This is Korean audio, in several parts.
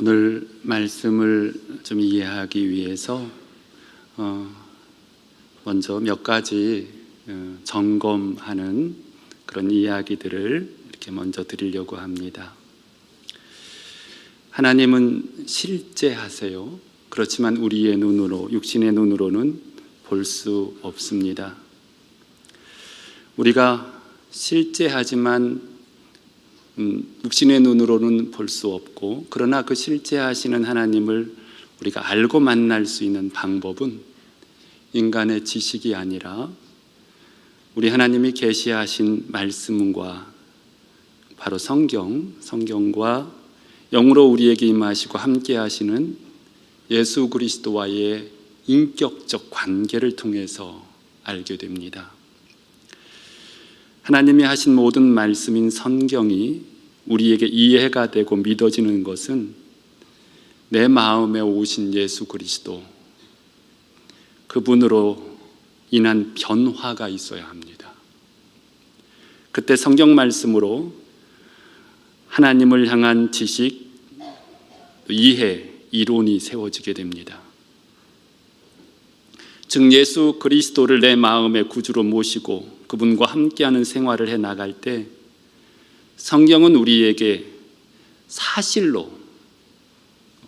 오늘 말씀을 좀 이해하기 위해서 먼저 몇 가지 점검하는 그런 이야기들을 이렇게 먼저 드리려고 합니다. 하나님은 실제하세요. 그렇지만 우리의 눈으로, 육신의 눈으로는 볼 수 없습니다. 우리가 실제하지만 육신의 눈으로는 볼 수 없고, 그러나 그 실제하시는 하나님을 우리가 알고 만날 수 있는 방법은 인간의 지식이 아니라 우리 하나님이 계시하신 말씀과 바로 성경과 영으로 우리에게 임하시고 함께 하시는 예수 그리스도와의 인격적 관계를 통해서 알게 됩니다. 하나님이 하신 모든 말씀인 성경이 우리에게 이해가 되고 믿어지는 것은 내 마음에 오신 예수 그리스도, 그분으로 인한 변화가 있어야 합니다. 그때 성경 말씀으로 하나님을 향한 지식, 이해, 이론이 세워지게 됩니다. 즉 예수 그리스도를 내 마음의 구주로 모시고 그분과 함께하는 생활을 해나갈 때 성경은 우리에게 사실로,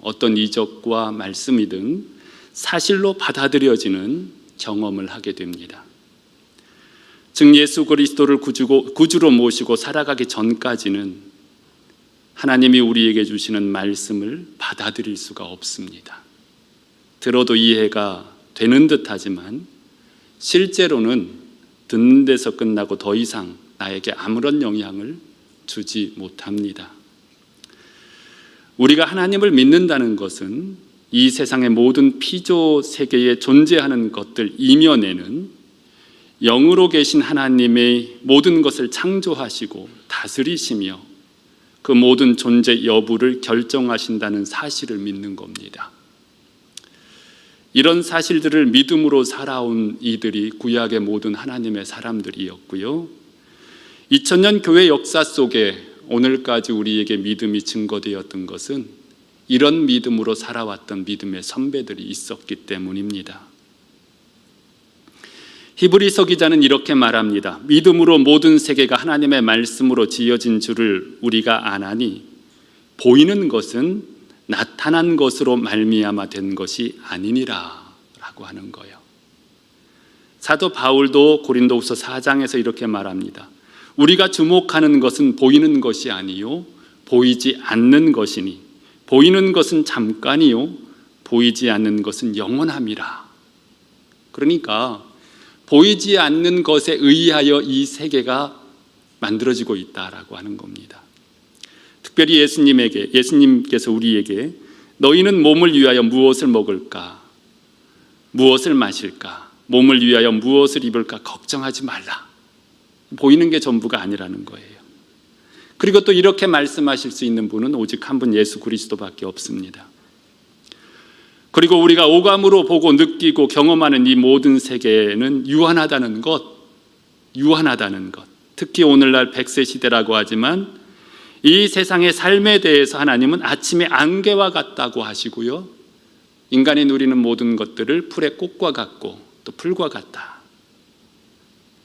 어떤 이적과 말씀이든 사실로 받아들여지는 경험을 하게 됩니다. 즉 예수 그리스도를 구주로 모시고 살아가기 전까지는 하나님이 우리에게 주시는 말씀을 받아들일 수가 없습니다. 들어도 이해가 되는 듯하지만 실제로는 듣는 데서 끝나고 더 이상 나에게 아무런 영향을 주지 못합니다. 우리가 하나님을 믿는다는 것은 이 세상의 모든 피조 세계에 존재하는 것들 이면에는 영으로 계신 하나님의 모든 것을 창조하시고 다스리시며 그 모든 존재 여부를 결정하신다는 사실을 믿는 겁니다. 이런 사실들을 믿음으로 살아온 이들이 구약의 모든 하나님의 사람들이었고요. 2000년 교회 역사 속에 오늘까지 우리에게 믿음이 증거되었던 것은 이런 믿음으로 살아왔던 믿음의 선배들이 있었기 때문입니다. 히브리서 기자는 이렇게 말합니다. 믿음으로 모든 세계가 하나님의 말씀으로 지어진 줄을 우리가 아나니 보이는 것은 나타난 것으로 말미암아 된 것이 아니니라 라고 하는 거예요. 사도 바울도 고린도후서 4장에서 이렇게 말합니다. 우리가 주목하는 것은 보이는 것이 아니요 보이지 않는 것이니 보이는 것은 잠깐이요 보이지 않는 것은 영원함이라. 그러니까 보이지 않는 것에 의하여 이 세계가 만들어지고 있다라고 하는 겁니다. 특별히 예수님께서 우리에게 너희는 몸을 위하여 무엇을 먹을까? 무엇을 마실까? 몸을 위하여 무엇을 입을까? 걱정하지 말라. 보이는 게 전부가 아니라는 거예요. 그리고 또 이렇게 말씀하실 수 있는 분은 오직 한 분 예수 그리스도밖에 없습니다. 그리고 우리가 오감으로 보고 느끼고 경험하는 이 모든 세계는 유한하다는 것. 특히 오늘날 100세 시대라고 하지만 이 세상의 삶에 대해서 하나님은 아침의 안개와 같다고 하시고요. 인간이 누리는 모든 것들을 풀의 꽃과 같고 또 풀과 같다.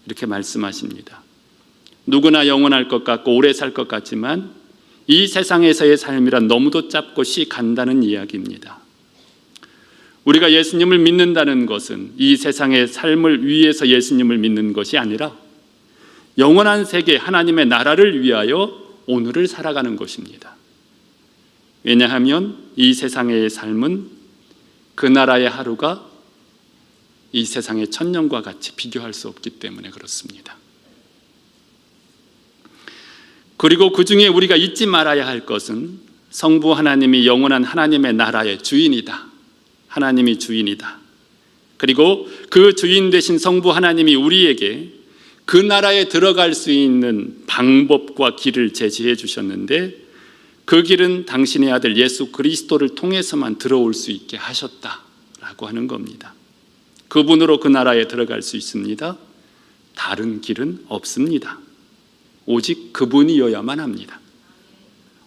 이렇게 말씀하십니다. 누구나 영원할 것 같고 오래 살 것 같지만 이 세상에서의 삶이란 너무도 짧고 간다는 이야기입니다. 우리가 예수님을 믿는다는 것은 이 세상의 삶을 위해서 예수님을 믿는 것이 아니라 영원한 세계 하나님의 나라를 위하여 오늘을 살아가는 것입니다. 왜냐하면 이 세상의 삶은 그 나라의 하루가 이 세상의 천년과 같이 비교할 수 없기 때문에 그렇습니다. 그리고 그 중에 우리가 잊지 말아야 할 것은 성부 하나님이 영원한 하나님의 나라의 주인이다. 하나님이 주인이다. 그리고 그 주인 되신 성부 하나님이 우리에게 그 나라에 들어갈 수 있는 방법과 길을 제시해 주셨는데 그 길은 당신의 아들 예수 그리스도를 통해서만 들어올 수 있게 하셨다라고 하는 겁니다. 그분으로 그 나라에 들어갈 수 있습니다. 다른 길은 없습니다. 오직 그분이어야만 합니다.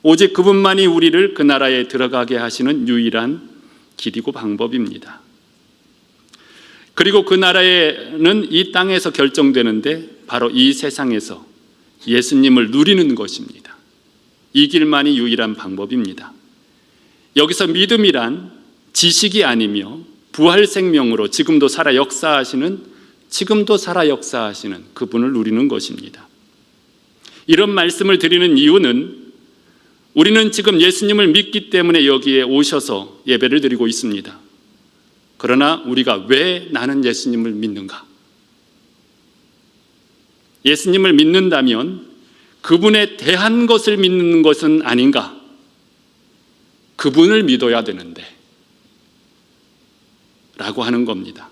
오직 그분만이 우리를 그 나라에 들어가게 하시는 유일한 길이고 방법입니다. 그리고 그 나라에는 이 땅에서 결정되는데 바로 이 세상에서 예수님을 누리는 것입니다. 이 길만이 유일한 방법입니다. 여기서 믿음이란 지식이 아니며 부활 생명으로 지금도 살아 역사하시는 그분을 누리는 것입니다. 이런 말씀을 드리는 이유는 우리는 지금 예수님을 믿기 때문에 여기에 오셔서 예배를 드리고 있습니다. 그러나 우리가 왜 나는 예수님을 믿는가? 예수님을 믿는다면 그분에 대한 것을 믿는 것은 아닌가? 그분을 믿어야 되는데 라고 하는 겁니다.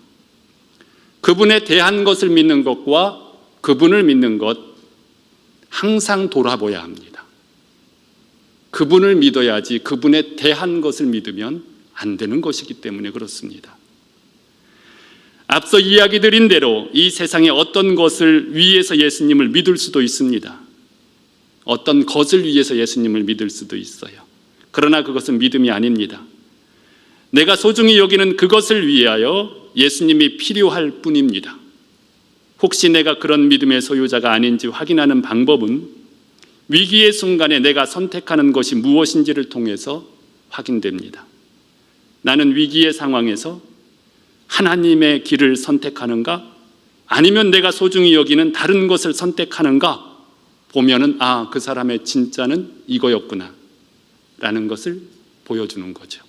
그분에 대한 것을 믿는 것과 그분을 믿는 것 항상 돌아보아야 합니다. 그분을 믿어야지 그분에 대한 것을 믿으면 안 되는 것이기 때문에 그렇습니다. 앞서 이야기 드린 대로 이 세상에 어떤 것을 위해서 예수님을 믿을 수도 있습니다. 어떤 것을 위해서 예수님을 믿을 수도 있어요. 그러나 그것은 믿음이 아닙니다. 내가 소중히 여기는 그것을 위하여 예수님이 필요할 뿐입니다. 혹시 내가 그런 믿음의 소유자가 아닌지 확인하는 방법은 위기의 순간에 내가 선택하는 것이 무엇인지를 통해서 확인됩니다. 나는 위기의 상황에서 하나님의 길을 선택하는가? 아니면 내가 소중히 여기는 다른 것을 선택하는가? 보면은 그 사람의 진짜는 이거였구나 라는 것을 보여주는 거죠.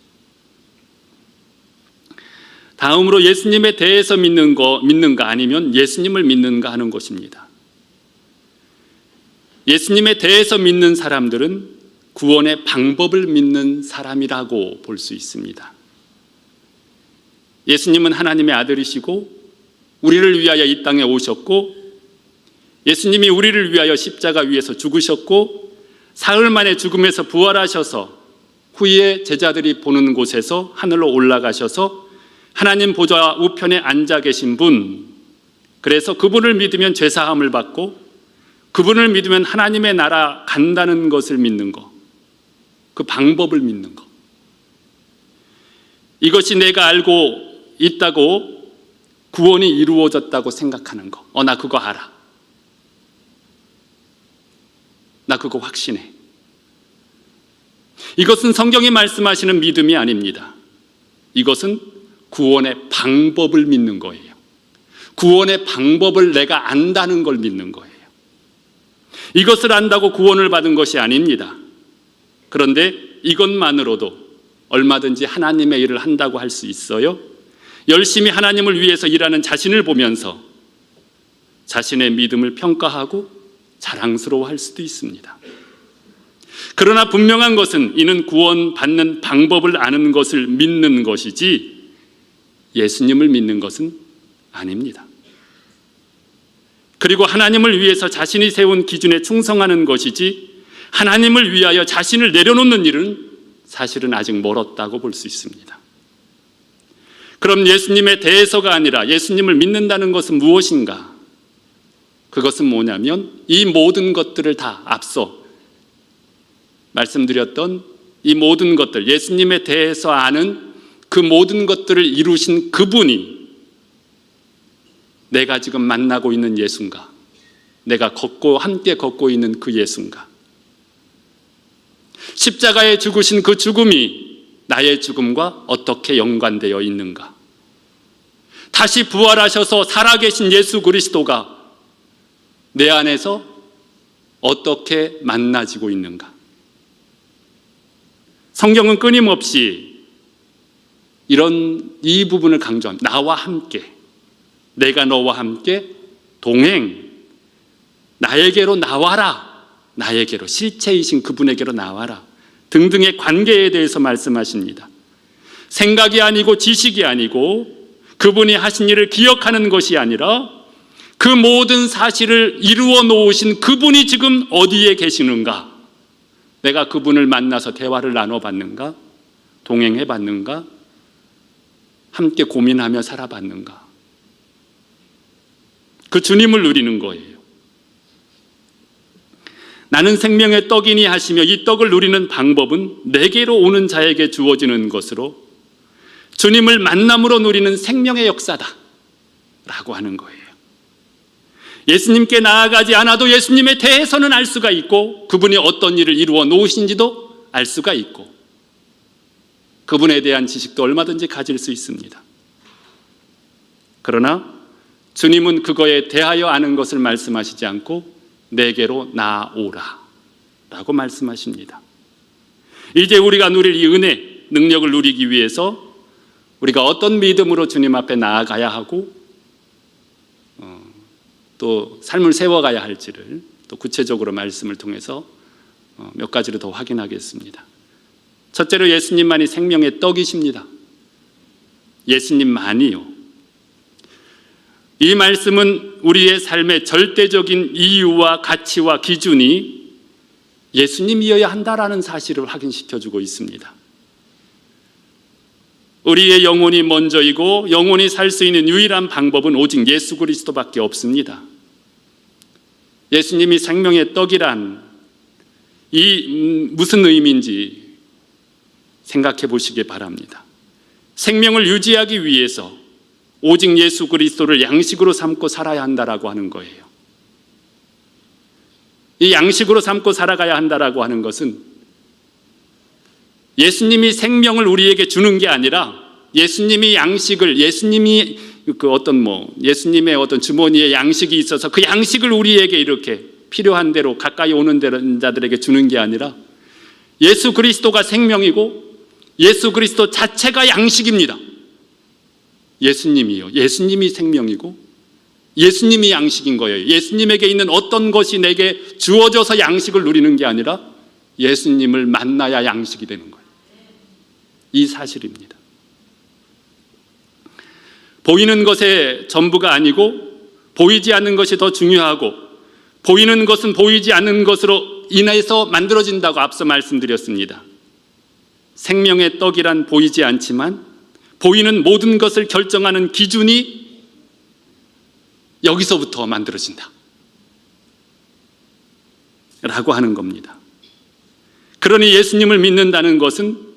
다음으로 예수님에 대해서 믿는가 아니면 예수님을 믿는가 하는 것입니다. 예수님에 대해서 믿는 사람들은 구원의 방법을 믿는 사람이라고 볼 수 있습니다. 예수님은 하나님의 아들이시고 우리를 위하여 이 땅에 오셨고 예수님이 우리를 위하여 십자가 위에서 죽으셨고 사흘 만에 죽음에서 부활하셔서 후에 제자들이 보는 곳에서 하늘로 올라가셔서 하나님 보좌 우편에 앉아 계신 분, 그래서 그분을 믿으면 죄사함을 받고 그분을 믿으면 하나님의 나라 간다는 것을 믿는 것, 그 방법을 믿는 것, 이것이 내가 알고 있다고 구원이 이루어졌다고 생각하는 것. 나 그거 알아. 나 그거 확신해. 이것은 성경이 말씀하시는 믿음이 아닙니다. 이것은 구원의 방법을 믿는 거예요. 구원의 방법을 내가 안다는 걸 믿는 거예요. 이것을 안다고 구원을 받은 것이 아닙니다. 그런데 이것만으로도 얼마든지 하나님의 일을 한다고 할 수 있어요. 열심히 하나님을 위해서 일하는 자신을 보면서 자신의 믿음을 평가하고 자랑스러워할 수도 있습니다. 그러나 분명한 것은 이는 구원받는 방법을 아는 것을 믿는 것이지 예수님을 믿는 것은 아닙니다. 그리고 하나님을 위해서 자신이 세운 기준에 충성하는 것이지 하나님을 위하여 자신을 내려놓는 일은 사실은 아직 멀었다고 볼 수 있습니다. 그럼 예수님에 대해서가 아니라 예수님을 믿는다는 것은 무엇인가? 그것은 뭐냐면 이 모든 것들을 다 앞서 말씀드렸던 이 모든 것들, 예수님에 대해서 아는 그 모든 것들을 이루신 그분이 내가 지금 만나고 있는 예수인가? 내가 함께 걷고 있는 그 예수인가? 십자가에 죽으신 그 죽음이 나의 죽음과 어떻게 연관되어 있는가? 다시 부활하셔서 살아계신 예수 그리스도가 내 안에서 어떻게 만나지고 있는가? 성경은 끊임없이 이 부분을 강조합니다. 나와 함께, 내가 너와 함께 동행, 나에게로 나와라, 나에게로, 실체이신 그분에게로 나와라 등등의 관계에 대해서 말씀하십니다. 생각이 아니고 지식이 아니고 그분이 하신 일을 기억하는 것이 아니라 그 모든 사실을 이루어 놓으신 그분이 지금 어디에 계시는가? 내가 그분을 만나서 대화를 나눠봤는가? 동행해봤는가? 함께 고민하며 살아봤는가? 그 주님을 누리는 거예요. 나는 생명의 떡이니 하시며 이 떡을 누리는 방법은 내게로 오는 자에게 주어지는 것으로 주님을 만남으로 누리는 생명의 역사다 라고 하는 거예요. 예수님께 나아가지 않아도 예수님에 대해서는 알 수가 있고 그분이 어떤 일을 이루어 놓으신지도 알 수가 있고 그분에 대한 지식도 얼마든지 가질 수 있습니다. 그러나 주님은 그거에 대하여 아는 것을 말씀하시지 않고 내게로 나아오라 라고 말씀하십니다. 이제 우리가 누릴 이 은혜, 능력을 누리기 위해서 우리가 어떤 믿음으로 주님 앞에 나아가야 하고 또 삶을 세워가야 할지를 또 구체적으로 말씀을 통해서 몇 가지로 더 확인하겠습니다. 첫째로 예수님만이 생명의 떡이십니다. 예수님만이요. 이 말씀은 우리의 삶의 절대적인 이유와 가치와 기준이 예수님이어야 한다라는 사실을 확인시켜주고 있습니다. 우리의 영혼이 먼저이고 영혼이 살 수 있는 유일한 방법은 오직 예수 그리스도밖에 없습니다. 예수님이 생명의 떡이란 무슨 의미인지 생각해 보시기 바랍니다. 생명을 유지하기 위해서 오직 예수 그리스도를 양식으로 삼고 살아야 한다라고 하는 거예요. 이 양식으로 삼고 살아가야 한다라고 하는 것은 예수님이 생명을 우리에게 주는 게 아니라 예수님이 양식을 예수님의 어떤 주머니에 양식이 있어서 그 양식을 우리에게 이렇게 필요한 대로 가까이 오는 자들에게 주는 게 아니라 예수 그리스도가 생명이고 예수 그리스도 자체가 양식입니다. 예수님이요. 예수님이 생명이고 예수님이 양식인 거예요. 예수님에게 있는 어떤 것이 내게 주어져서 양식을 누리는 게 아니라 예수님을 만나야 양식이 되는 거예요. 이 사실입니다. 보이는 것의 전부가 아니고 보이지 않는 것이 더 중요하고 보이는 것은 보이지 않는 것으로 인해서 만들어진다고 앞서 말씀드렸습니다. 생명의 떡이란 보이지 않지만 보이는 모든 것을 결정하는 기준이 여기서부터 만들어진다 라고 하는 겁니다. 그러니 예수님을 믿는다는 것은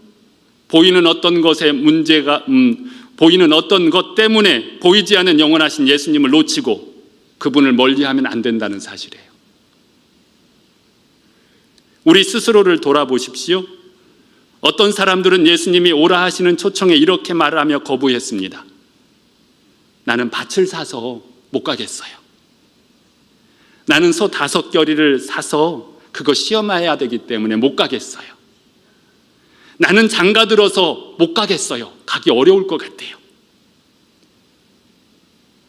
보이는 어떤 것의 문제가 보이는 어떤 것 때문에 보이지 않는 영원하신 예수님을 놓치고 그분을 멀리하면 안 된다는 사실이에요. 우리 스스로를 돌아보십시오. 어떤 사람들은 예수님이 오라 하시는 초청에 이렇게 말하며 거부했습니다. 나는 밭을 사서 못 가겠어요. 나는 소 5겨리를 사서 그거 시험해야 되기 때문에 못 가겠어요. 나는 장가 들어서 못 가겠어요. 가기 어려울 것 같아요.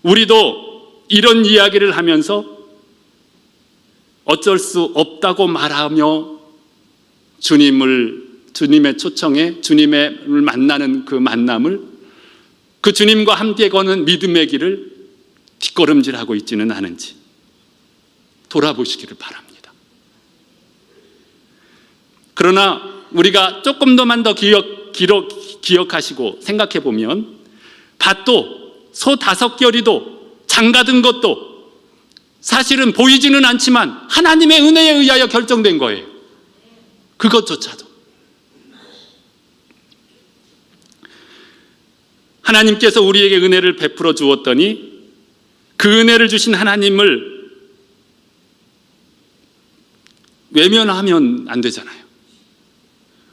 우리도 이런 이야기를 하면서 어쩔 수 없다고 말하며 주님의 초청에 주님을 만나는 그 만남을 그 주님과 함께 거는 믿음의 길을 뒷걸음질하고 있지는 않은지 돌아보시기를 바랍니다. 그러나 우리가 조금 더만 더 기억하시고 생각해 보면 밭도 소 5겨리도 장가든 것도 사실은 보이지는 않지만 하나님의 은혜에 의하여 결정된 거예요. 그것조차도 하나님께서 우리에게 은혜를 베풀어 주었더니 그 은혜를 주신 하나님을 외면하면 안 되잖아요.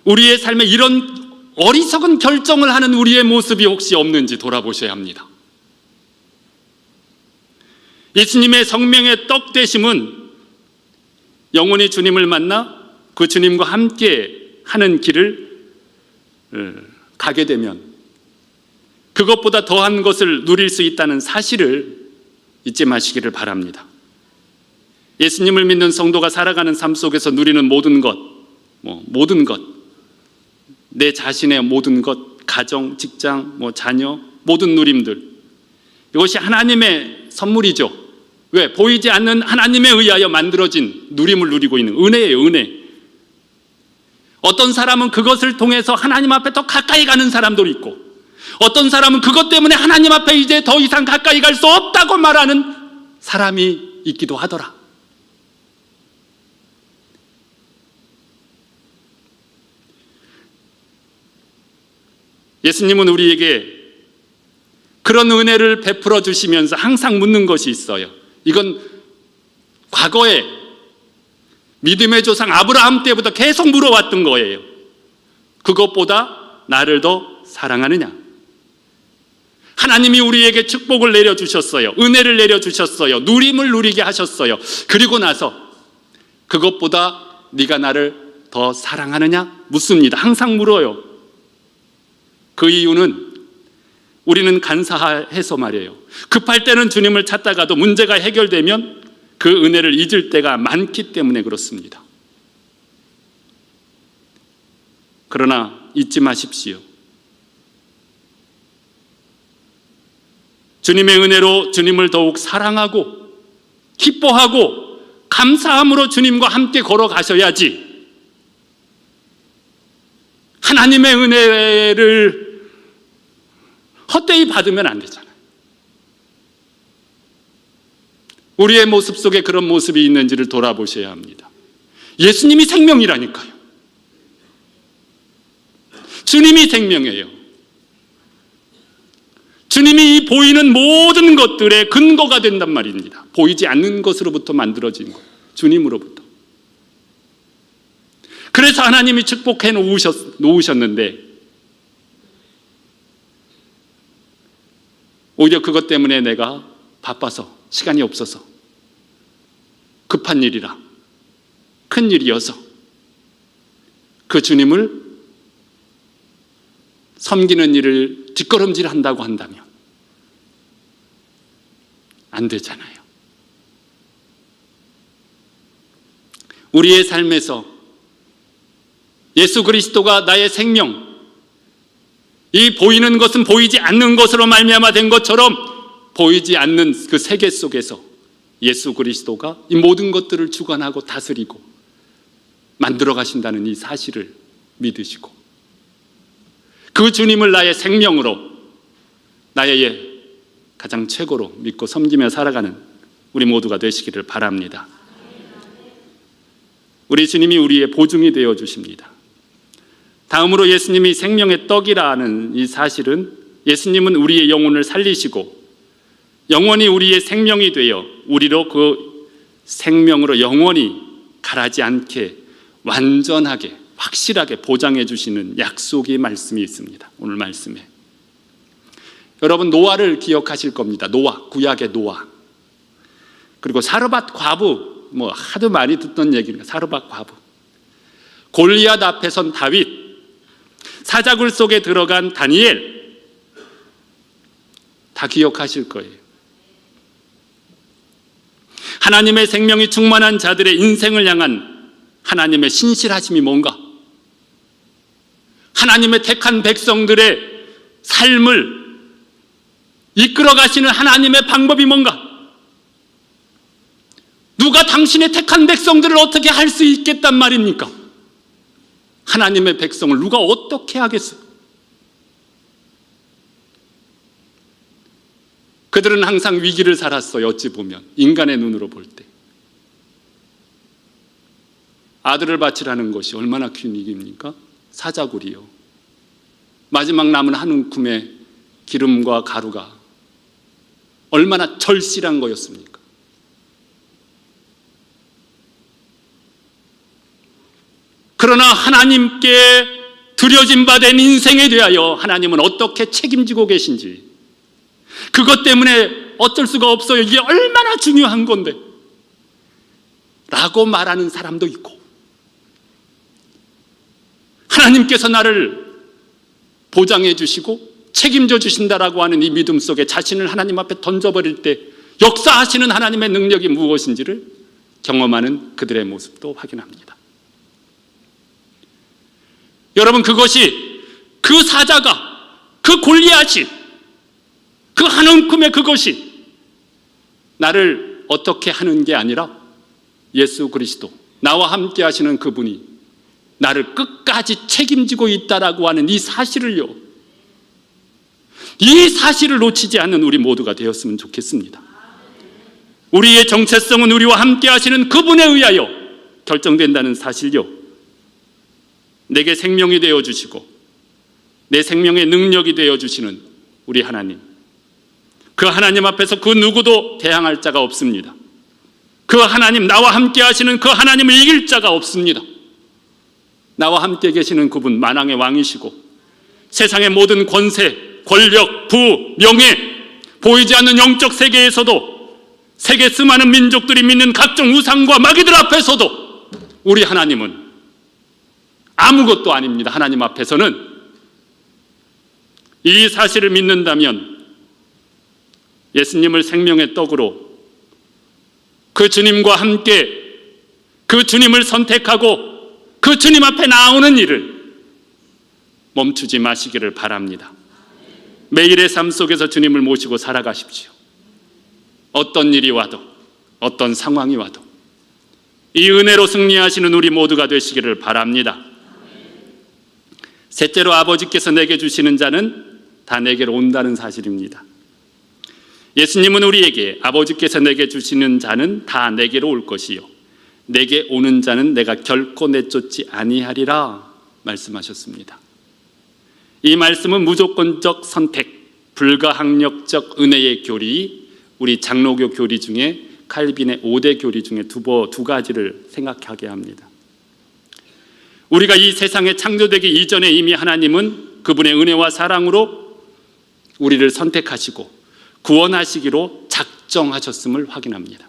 우리의 삶에 이런 어리석은 결정을 하는 우리의 모습이 혹시 없는지 돌아보셔야 합니다. 예수님의 성명의 떡 되심은 영원히 주님을 만나 그 주님과 함께 하는 길을 가게 되면 그것보다 더한 것을 누릴 수 있다는 사실을 잊지 마시기를 바랍니다. 예수님을 믿는 성도가 살아가는 삶 속에서 누리는 모든 것, 내 자신의 모든 것, 가정, 직장, 자녀, 모든 누림들, 이것이 하나님의 선물이죠. 왜? 보이지 않는 하나님에 의하여 만들어진 누림을 누리고 있는 은혜예요, 은혜. 어떤 사람은 그것을 통해서 하나님 앞에 더 가까이 가는 사람도 있고, 어떤 사람은 그것 때문에 하나님 앞에 이제 더 이상 가까이 갈 수 없다고 말하는 사람이 있기도 하더라. 예수님은 우리에게 그런 은혜를 베풀어 주시면서 항상 묻는 것이 있어요. 이건 과거에 믿음의 조상 아브라함 때부터 계속 물어왔던 거예요. 그것보다 나를 더 사랑하느냐? 하나님이 우리에게 축복을 내려주셨어요. 은혜를 내려주셨어요. 누림을 누리게 하셨어요. 그리고 나서 그것보다 네가 나를 더 사랑하느냐? 묻습니다. 항상 물어요. 그 이유는 우리는 간사해서 말이에요. 급할 때는 주님을 찾다가도 문제가 해결되면 그 은혜를 잊을 때가 많기 때문에 그렇습니다. 그러나 잊지 마십시오. 주님의 은혜로 주님을 더욱 사랑하고 기뻐하고 감사함으로 주님과 함께 걸어가셔야지, 하나님의 은혜를 헛되이 받으면 안 되잖아요. 우리의 모습 속에 그런 모습이 있는지를 돌아보셔야 합니다. 예수님이 생명이라니까요. 주님이 생명이에요. 주님이 이 보이는 모든 것들의 근거가 된단 말입니다. 보이지 않는 것으로부터 만들어진 것, 주님으로부터. 그래서 하나님이 축복해 놓으셨는데 오히려 그것 때문에 내가 바빠서 시간이 없어서 급한 일이라 큰 일이어서 그 주님을 섬기는 일을 뒷걸음질한다고 한다면 안 되잖아요. 우리의 삶에서 예수 그리스도가 나의 생명, 이 보이는 것은 보이지 않는 것으로 말미암아 된 것처럼 보이지 않는 그 세계 속에서 예수 그리스도가 이 모든 것들을 주관하고 다스리고 만들어 가신다는 이 사실을 믿으시고 그 주님을 나의 생명으로, 나의 가장 최고로 믿고 섬기며 살아가는 우리 모두가 되시기를 바랍니다. 우리 주님이 우리의 보증이 되어 주십니다. 다음으로 예수님이 생명의 떡이라는 이 사실은, 예수님은 우리의 영혼을 살리시고 영원히 우리의 생명이 되어 우리로 그 생명으로 영원히 가라지 않게 완전하게 확실하게 보장해 주시는 약속의 말씀이 있습니다. 오늘 말씀에 여러분 노아를 기억하실 겁니다. 노아, 구약의 노아. 그리고 사르밧 과부, 하도 많이 듣던 얘기입니다. 사르밧 과부. 골리앗 앞에 선 다윗, 사자굴 속에 들어간 다니엘, 다 기억하실 거예요. 하나님의 생명이 충만한 자들의 인생을 향한 하나님의 신실하심이 뭔가? 하나님의 택한 백성들의 삶을 이끌어 가시는 하나님의 방법이 뭔가? 누가 당신의 택한 백성들을 어떻게 할 수 있겠단 말입니까? 하나님의 백성을 누가 어떻게 하겠어요? 그들은 항상 위기를 살았어요. 어찌 보면 인간의 눈으로 볼 때 아들을 바치라는 것이 얼마나 큰 위기입니까? 사자굴이요. 마지막 남은 한 움큼의 기름과 가루가 얼마나 절실한 거였습니까? 그러나 하나님께 드려진 바 된 인생에 대하여 하나님은 어떻게 책임지고 계신지, 그것 때문에 어쩔 수가 없어요. 이게 얼마나 중요한 건데 라고 말하는 사람도 있고, 하나님께서 나를 보장해 주시고 책임져 주신다라고 하는 이 믿음 속에 자신을 하나님 앞에 던져버릴 때 역사하시는 하나님의 능력이 무엇인지를 경험하는 그들의 모습도 확인합니다. 여러분, 그것이 그 사자가, 그 골리앗이, 그 한 움큼의 그것이 나를 어떻게 하는 게 아니라 예수 그리스도, 나와 함께 하시는 그분이 나를 끝까지 책임지고 있다라고 하는 이 사실을요, 이 사실을 놓치지 않는 우리 모두가 되었으면 좋겠습니다. 우리의 정체성은 우리와 함께 하시는 그분에 의하여 결정된다는 사실요, 내게 생명이 되어주시고 내 생명의 능력이 되어주시는 우리 하나님, 그 하나님 앞에서 그 누구도 대항할 자가 없습니다. 그 하나님, 나와 함께 하시는 그 하나님을 이길 자가 없습니다. 나와 함께 계시는 그분, 만왕의 왕이시고 세상의 모든 권세, 권력, 부, 명예, 보이지 않는 영적 세계에서도 세계 수많은 민족들이 믿는 각종 우상과 마귀들 앞에서도 우리 하나님은 아무것도 아닙니다. 하나님 앞에서는. 이 사실을 믿는다면 예수님을 생명의 떡으로, 그 주님과 함께 그 주님을 선택하고 그 주님 앞에 나오는 일을 멈추지 마시기를 바랍니다. 매일의 삶 속에서 주님을 모시고 살아가십시오. 어떤 일이 와도, 어떤 상황이 와도 이 은혜로 승리하시는 우리 모두가 되시기를 바랍니다. 셋째로, 아버지께서 내게 주시는 자는 다 내게로 온다는 사실입니다. 예수님은 우리에게 아버지께서 내게 주시는 자는 다 내게로 올 것이요 내게 오는 자는 내가 결코 내쫓지 아니하리라 말씀하셨습니다. 이 말씀은 무조건적 선택, 불가항력적 은혜의 교리, 우리 장로교 교리 중에 칼빈의 5대 교리 중에 두 가지를 생각하게 합니다. 우리가 이 세상에 창조되기 이전에 이미 하나님은 그분의 은혜와 사랑으로 우리를 선택하시고 구원하시기로 작정하셨음을 확인합니다.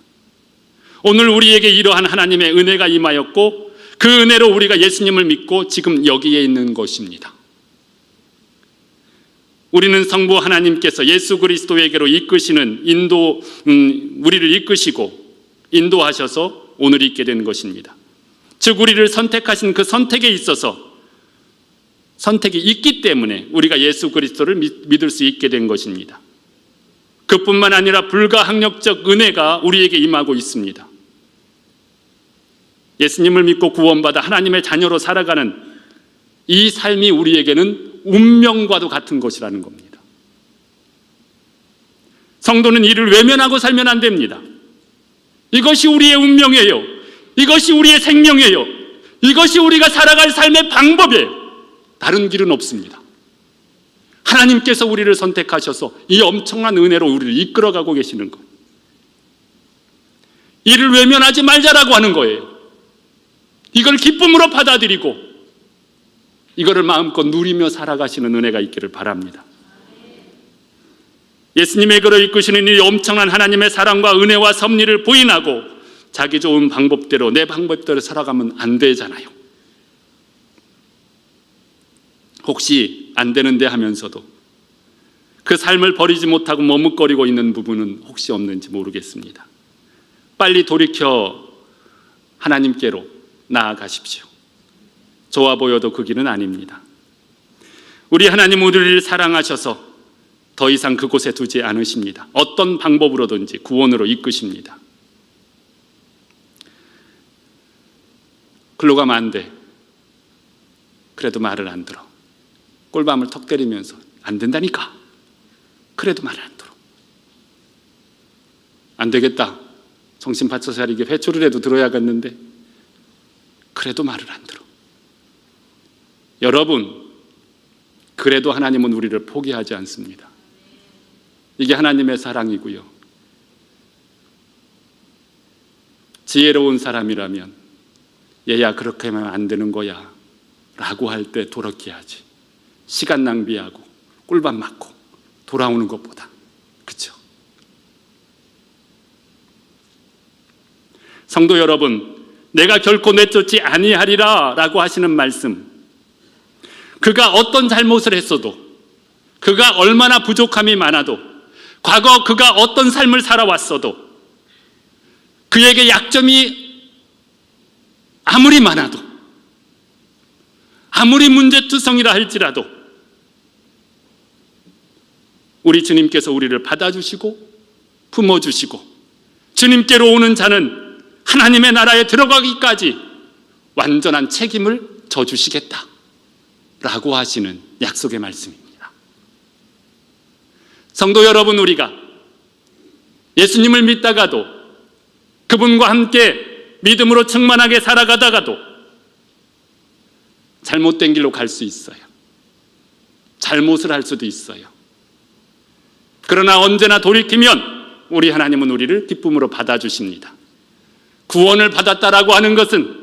오늘 우리에게 이러한 하나님의 은혜가 임하였고 그 은혜로 우리가 예수님을 믿고 지금 여기에 있는 것입니다. 우리는 성부 하나님께서 예수 그리스도에게로 이끄시는 우리를 이끄시고 인도하셔서 오늘 있게 된 것입니다. 즉 우리를 선택하신 그 선택에 있어서 선택이 있기 때문에 우리가 예수 그리스도를 믿을 수 있게 된 것입니다. 그뿐만 아니라 불가항력적 은혜가 우리에게 임하고 있습니다. 예수님을 믿고 구원받아 하나님의 자녀로 살아가는 이 삶이 우리에게는 운명과도 같은 것이라는 겁니다. 성도는 이를 외면하고 살면 안 됩니다. 이것이 우리의 운명이에요. 이것이 우리의 생명이에요. 이것이 우리가 살아갈 삶의 방법이에요. 다른 길은 없습니다. 하나님께서 우리를 선택하셔서 이 엄청난 은혜로 우리를 이끌어가고 계시는 것, 이를 외면하지 말자라고 하는 거예요. 이걸 기쁨으로 받아들이고 이거를 마음껏 누리며 살아가시는 은혜가 있기를 바랍니다. 예수님에게로 이끄시는 이 엄청난 하나님의 사랑과 은혜와 섭리를 부인하고 자기 좋은 방법대로, 내 방법대로 살아가면 안 되잖아요. 혹시 안 되는데 하면서도 그 삶을 버리지 못하고 머뭇거리고 있는 부분은 혹시 없는지 모르겠습니다. 빨리 돌이켜 하나님께로 나아가십시오. 좋아 보여도 그 길은 아닙니다. 우리 하나님 우리를 사랑하셔서 더 이상 그곳에 두지 않으십니다. 어떤 방법으로든지 구원으로 이끄십니다. 글로 가면 안 돼. 그래도 말을 안 들어. 꿀밤을 턱 때리면서 안 된다니까. 그래도 말을 안 들어. 안 되겠다. 정신 바쳐 차리게 회초를 해도 들어야겠는데 그래도 말을 안 들어. 여러분, 그래도 하나님은 우리를 포기하지 않습니다. 이게 하나님의 사랑이고요. 지혜로운 사람이라면 얘야 그렇게 하면 안 되는 거야 라고 할 때 도렇게 하지. 시간 낭비하고 꿀밤 맞고 돌아오는 것보다. 그렇죠? 성도 여러분, 내가 결코 내쫓지 아니하리라 라고 하시는 말씀, 그가 어떤 잘못을 했어도, 그가 얼마나 부족함이 많아도, 과거 그가 어떤 삶을 살아왔어도, 그에게 약점이 아무리 많아도, 아무리 문제투성이라 할지라도 우리 주님께서 우리를 받아주시고 품어주시고 주님께로 오는 자는 하나님의 나라에 들어가기까지 완전한 책임을 져주시겠다 라고 하시는 약속의 말씀입니다. 성도 여러분, 우리가 예수님을 믿다가도 그분과 함께 믿음으로 충만하게 살아가다가도 잘못된 길로 갈 수 있어요. 잘못을 할 수도 있어요. 그러나 언제나 돌이키면 우리 하나님은 우리를 기쁨으로 받아주십니다. 구원을 받았다라고 하는 것은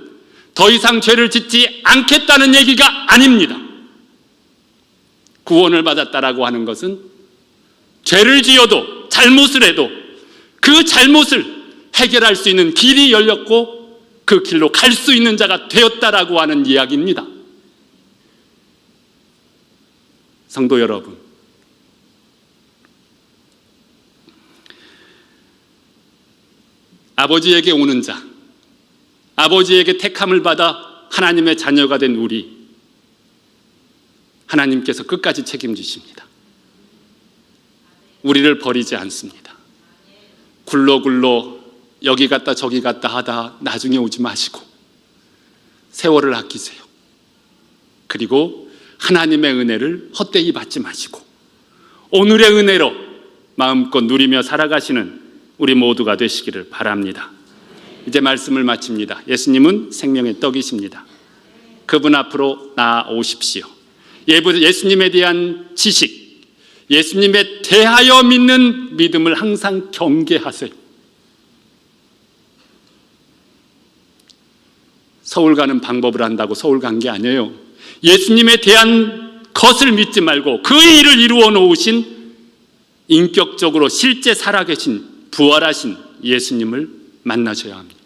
더 이상 죄를 짓지 않겠다는 얘기가 아닙니다. 구원을 받았다라고 하는 것은 죄를 지어도 잘못을 해도 그 잘못을 해결할 수 있는 길이 열렸고 그 길로 갈 수 있는 자가 되었다라고 하는 이야기입니다. 성도 여러분, 아버지에게 오는 자, 아버지에게 택함을 받아 하나님의 자녀가 된 우리, 하나님께서 끝까지 책임지십니다. 우리를 버리지 않습니다. 굴러굴러 여기 갔다 저기 갔다 하다 나중에 오지 마시고 세월을 아끼세요. 그리고 하나님의 은혜를 헛되이 받지 마시고 오늘의 은혜로 마음껏 누리며 살아가시는 우리 모두가 되시기를 바랍니다. 이제 말씀을 마칩니다. 예수님은 생명의 떡이십니다. 그분 앞으로 나아오십시오. 예수님에 대한 지식, 예수님에 대하여 믿는 믿음을 항상 경계하세요. 서울 가는 방법을 안다고 서울 간 게 아니에요. 예수님에 대한 것을 믿지 말고 그 일을 이루어 놓으신 인격적으로 실제 살아계신 부활하신 예수님을 만나셔야 합니다.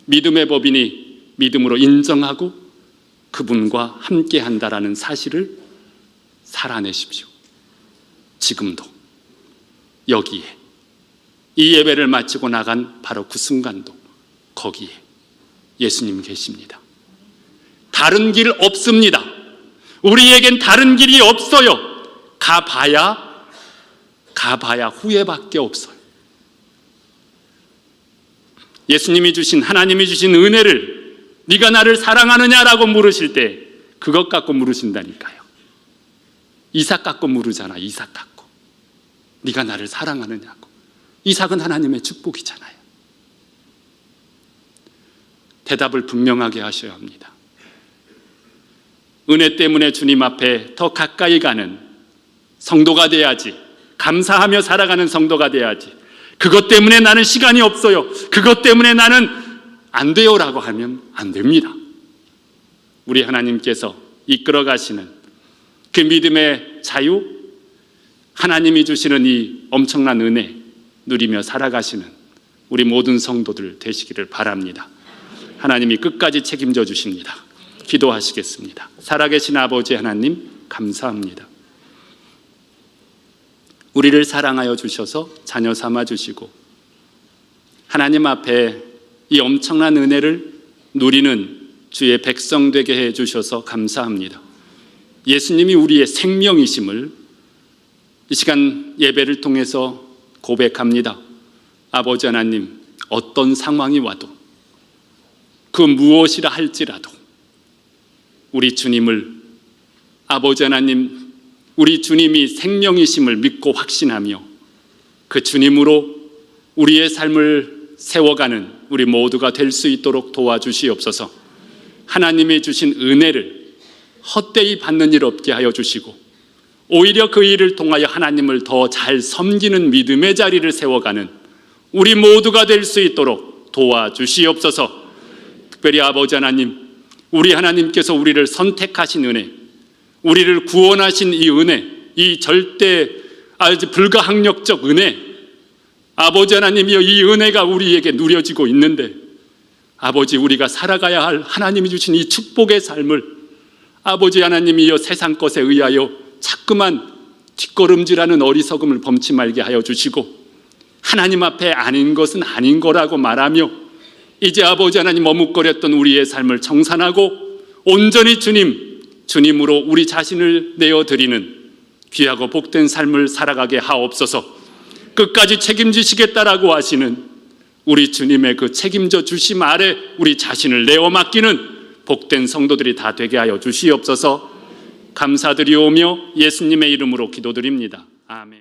믿음의 법인이 믿음으로 인정하고 그분과 함께 한다라는 사실을 살아내십시오. 지금도 여기에 이 예배를 마치고 나간 바로 그 순간도 거기에 예수님 계십니다. 다른 길 없습니다. 우리에겐 다른 길이 없어요. 가봐야 후회밖에 없어요. 예수님이 주신, 하나님이 주신 은혜를 네가 나를 사랑하느냐라고 물으실 때 그것 갖고 물으신다니까요. 이삭 갖고 물으잖아. 이삭 갖고 네가 나를 사랑하느냐고. 이삭은 하나님의 축복이잖아요. 대답을 분명하게 하셔야 합니다. 은혜 때문에 주님 앞에 더 가까이 가는 성도가 돼야지. 감사하며 살아가는 성도가 돼야지. 그것 때문에 나는 시간이 없어요, 그것 때문에 나는 안 돼요라고 하면 안 됩니다. 우리 하나님께서 이끌어 가시는 그 믿음의 자유, 하나님이 주시는 이 엄청난 은혜 누리며 살아가시는 우리 모든 성도들 되시기를 바랍니다. 하나님이 끝까지 책임져 주십니다. 기도하시겠습니다. 살아계신 아버지 하나님, 감사합니다. 우리를 사랑하여 주셔서 자녀 삼아 주시고 하나님 앞에 이 엄청난 은혜를 누리는 주의 백성 되게 해 주셔서 감사합니다. 예수님이 우리의 생명이심을 이 시간 예배를 통해서 고백합니다. 아버지 하나님, 어떤 상황이 와도 그 무엇이라 할지라도 우리 주님을, 아버지 하나님, 우리 주님이 생명이심을 믿고 확신하며 그 주님으로 우리의 삶을 세워가는 우리 모두가 될 수 있도록 도와주시옵소서. 하나님이 주신 은혜를 헛되이 받는 일 없게 하여 주시고 오히려 그 일을 통하여 하나님을 더 잘 섬기는 믿음의 자리를 세워가는 우리 모두가 될 수 있도록 도와주시옵소서. 특별히 아버지 하나님, 우리 하나님께서 우리를 선택하신 은혜, 우리를 구원하신 이 은혜, 이 절대 아주 불가항력적 은혜, 아버지 하나님이여, 이 은혜가 우리에게 누려지고 있는데 아버지, 우리가 살아가야 할 하나님이 주신 이 축복의 삶을 아버지 하나님이여 세상 것에 의하여 자꾸만 뒷걸음질하는 어리석음을 범치 말게 하여 주시고 하나님 앞에 아닌 것은 아닌 거라고 말하며 이제 아버지 하나님 머뭇거렸던 우리의 삶을 정산하고 온전히 주님으로 우리 자신을 내어드리는 귀하고 복된 삶을 살아가게 하옵소서. 끝까지 책임지시겠다라고 하시는 우리 주님의 그 책임져 주심 아래 우리 자신을 내어 맡기는 복된 성도들이 다 되게 하여 주시옵소서. 감사드리오며 예수님의 이름으로 기도드립니다. 아멘.